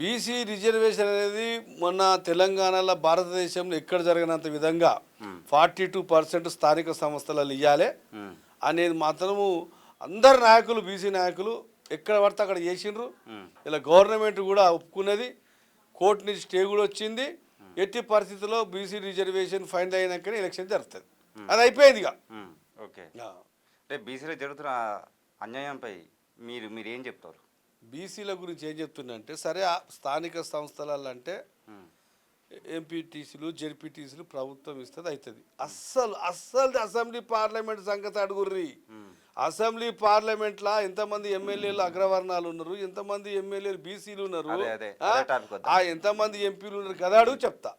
BC reservation అనేది మొన్న తెలంగాణలో భారతదేశంలో ఎక్కడ జరిగినంత విధంగా 42% స్థానిక సంస్థలలో ఇవ్వాలి అనేది మాత్రము అందరు నాయకులు బీసీ నాయకులు ఎక్కడ పడితే అక్కడ చేసిండ్రు. ఇలా గవర్నమెంట్ కూడా ఒప్పుకున్నది, కోర్టు నుంచి స్టే కూడా వచ్చింది. ఎట్టి పరిస్థితుల్లో బీసీ రిజర్వేషన్ ఫైనల్ అయినాకనే ఎలక్షన్ జరుగుతుంది. అది అయిపోయింది ఇక. ఓకే, అంటే బీసీలో జరుగుతున్న అన్యాయంపై మీరు ఏం చెప్తారు? బీసీల గురించి ఏం చెప్తున్నంటే, సరే స్థానిక సంస్థలలో అంటే ఎంపీటీసీలు జెడ్పీటీసీలు ప్రభుత్వం ఇస్తుంది అవుతుంది. అస్సలు అసెంబ్లీ పార్లమెంట్ సంగతి అడుగుర్రి. అసెంబ్లీ పార్లమెంట్లో ఎంతమంది ఎమ్మెల్యేలు అగ్రవర్ణాలు ఉన్నారు, ఎంతమంది ఎమ్మెల్యేలు బీసీలు ఉన్నారు, ఎంతమంది ఎంపీలు ఉన్నారు కదా అడుగు చెప్తా.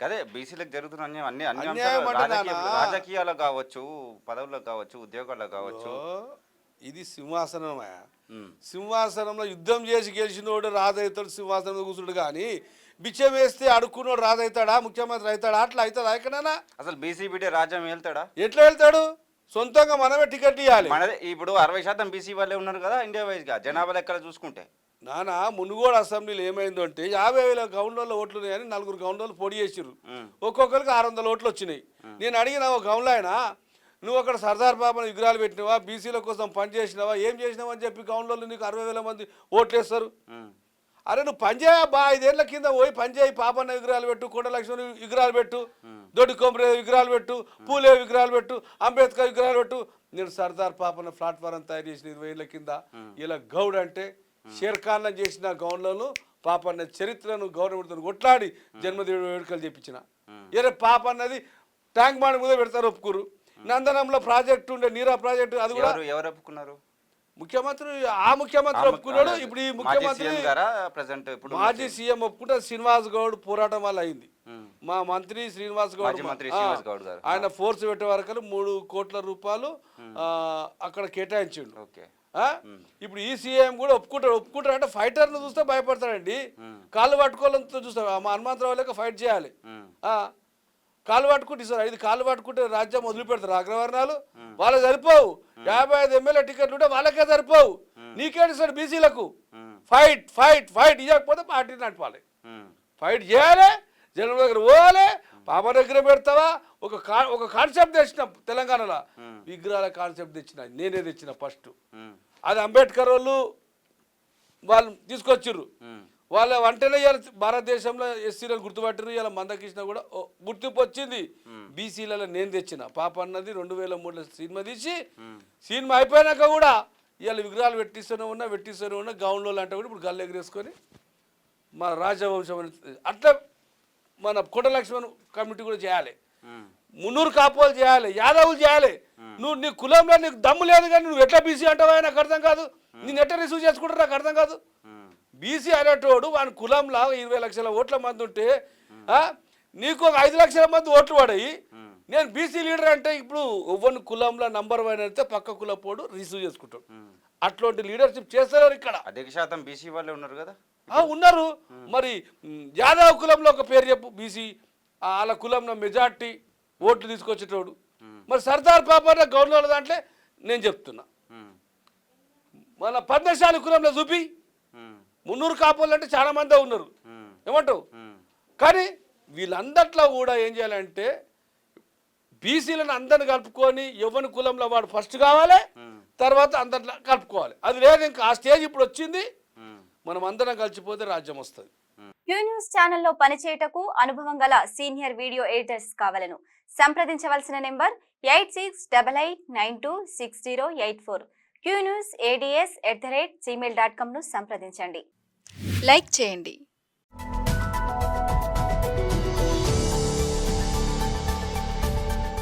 అదే బీసీలకు జరుగుతున్న రాజకీయాలు కావచ్చు, పదవులకు కావచ్చు, ఉద్యోగాలకు కావచ్చు. ఇది సింహాసనమా? సింహాసనంలో యుద్ధం చేసి గెలిచినోడు రాజవుతాడు, సింహాసనంలో కూర్చుంటాడు. కానీ బిచ్చం వేస్తే అడుక్కున్నోడు రాజవుతాడా, ముఖ్యమంత్రి అవుతాడా? అట్లా అవుతాడా ఎక్కడైనా? అసలు బీసీ బిడ్డ రాజ్యం వెళ్తాడా? ఎట్లా వెళ్తాడు? సొంతంగా మనమే టికెట్ ఇవ్వాలి. ఇప్పుడు 60% బీసీ వాళ్ళే ఉన్నారు కదా ఇండియా వైజ్ గా, జనాభా లెక్కల చూసుకుంటే. నానా మునుగోడు అసెంబ్లీలో ఏమైందో అంటే 50,000 గౌండ్లలో ఓట్లు ఉన్నాయని 4 గౌండ్లలో పొడి చేసిర్రు. ఒక్కొక్కరికి 600 ఓట్లు వచ్చినాయి. నేను అడిగిన ఒక గౌండ్లో ఆయన, నువ్వు అక్కడ సర్దార్ బాబాను విగ్రహాలు పెట్టినావా, బీసీల కోసం పని చేసినావా, ఏం చేసినావా అని చెప్పి గౌండ్లలో నీకు 60,000 మంది ఓట్లేస్తారు. అరే నువ్వు పనిచేయ బా, 5 ఏళ్ల కింద పోయి పనిచేయి, పాపన్న విగ్రహాలు పెట్టు, కొండ లక్ష్మణ్ విగ్రహాలు పెట్టు, దొడ్డి కొమరే విగ్రహాలు పెట్టు, పూలే విగ్రహాలు పెట్టు, అంబేద్కర్ విగ్రహాలు పెట్టు. నేను సర్దార్ పాపన్న ప్లాట్ఫారం తయారు చేసిన 20 ఏళ్ల కింద. ఇలా గౌడ్ అంటే షేర్ఖాన్లను చేసిన గౌండ్లను పాపన్న చరిత్రను గవర్నమెంట్తో కొట్లాడి జన్మదిన వేడుకలు చెప్పించిన. ఏరే పాపన్నది ట్యాంక్ బండ్ మీద పెడతారు, ఒప్పుకురు. నందనంలో ప్రాజెక్టు ఉండే, నీరా ప్రాజెక్టు, అది కూడా ఎవరు ఒప్పుకున్నారు? ముఖ్యమంత్రి. ఆ ముఖ్యమంత్రి ఒప్పుకున్నాడు. ఇప్పుడు ఈ ముఖ్యమంత్రి మాజీ సీఎం ఒప్పుకుంటే శ్రీనివాస్ గౌడ్ పోరాటం వల్ల అయింది. మా మంత్రి శ్రీనివాస్ గౌడ్ ఆయన ఫోర్స్ పెట్టే వరకు 3 కోట్ల రూపాయలు అక్కడ కేటాయించిండు. ఇప్పుడు ఈ సీఎం కూడా ఒప్పుకుంటారు అంటే ఫైటర్ను చూస్తే భయపడతాడండి. కాళ్ళు పట్టుకోవాలంతో చూస్తాడు. మా హనుమంతరావు లేక ఫైట్ చేయాలి. కాళ్ళు పట్టుకుంటే సార్, 5 కాళ్ళు పట్టుకుంటే రాజ్యం వదిలిపెడతారు అగ్రవర్ణాలు. వాళ్ళకి సరిపోవు. 55 ఎమ్మెల్యే టికెట్లు ఉంటే వాళ్ళకే సరిపోవు. నీకేంటి సార్ బీసీలకు? ఫైట్ ఫైట్ ఫైట్ ఇవ్వకపోతే పార్టీని నడపాలి, ఫైట్ చేయాలి, జనం దగ్గర పోవాలి. పాప దగ్గర పెడతావా? ఒక కాన్సెప్ట్ తెచ్చిన తెలంగాణలో, విగ్రహాల కాన్సెప్ట్ తెచ్చిన నేనే తెచ్చిన ఫస్ట్. అది అంబేద్కర్ వాళ్ళు తీసుకొచ్చిర్రు. వాళ్ళ వంటనే ఇవాళ భారతదేశంలో ఎస్సీలను గుర్తుపట్టారు. ఇలా మందకృష్ణ కూడా గుర్తింపు వచ్చింది. బీసీలలో నేను తెచ్చిన పాప అన్నది 2003లో సినిమా తీసి, సినిమా అయిపోయినాక కూడా ఇవాళ విగ్రహాలు పెట్టిస్తూనే ఉన్నా గౌండ్లో అంటే కూడా ఇప్పుడు గల్లు ఎగరేసుకొని మన రాజవంశం అట్లా మన కొండ లక్ష్మణ్ కమిటీ కూడా చేయాలి, మున్నూరు కాపోలు చేయాలి, యాదవులు చేయాలి. నీ కులంలో నీకు దమ్ము లేదు కానీ నువ్వు ఎట్లా బీసీ అంటావా? నాకు అర్థం కాదు. నేను ఎట్లా రిసీవ్ చేసుకుంటారు నాకు అర్థం కాదు. బీసీ అనేటోడు వాని కులంలో 20 లక్షల ఓట్ల మంది ఉంటే నీకు ఒక 5 లక్షల మంది ఓట్లు పడాయి. నేను బీసీ లీడర్ అంటే ఇప్పుడు ఒవ్వని కులంలో నంబర్ 1 అయితే పక్క కులపోడు రిసీవ్ చేసుకుంటాడు. అట్లాంటి లీడర్షిప్ చేస్తారు ఇక్కడ. అధిక శాతం బీసీ వాళ్ళే ఉన్నారు కదా. ఉన్నారు. మరి యాదవ్ కులంలో ఒక పేరు చెప్పు, బీసీ వాళ్ళ కులంలో మెజార్టీ ఓట్లు తీసుకొచ్చేటోడు. మరి సర్దార్ పాపన్న గవర్నర్ దాంట్లో నేను చెప్తున్నా, మన పద్మశాలి కులంలో చూపి. మున్నూరు కాపోలు అంటే చాలా మంది ఉన్నారు, ఏమంటావు? కానీ వీళ్ళందట్లో కూడా ఏం చేయాలంటే బీసీలను అందరిని కలుపుకొని ఎవరి కులంలో వాడు ఫస్ట్ కావాలి, తర్వాత అందరిలో కలుపుకోవాలి. అది లేదు, ఇంకా ఆ స్టేజ్ ఇప్పుడు వచ్చింది. మనం అందరం కలిసిపోతే రాజ్యం వస్తుంది. క్యూ న్యూస్ ఛానల్లో పనిచేయటకు అనుభవం గల సీనియర్ వీడియో ఎడిటర్స్ కావాలను సంప్రదించవలసిన నెంబర్ 8688926084. qnewsads@gmail.com ను సంప్రదించండి. లైక్ చేయండి.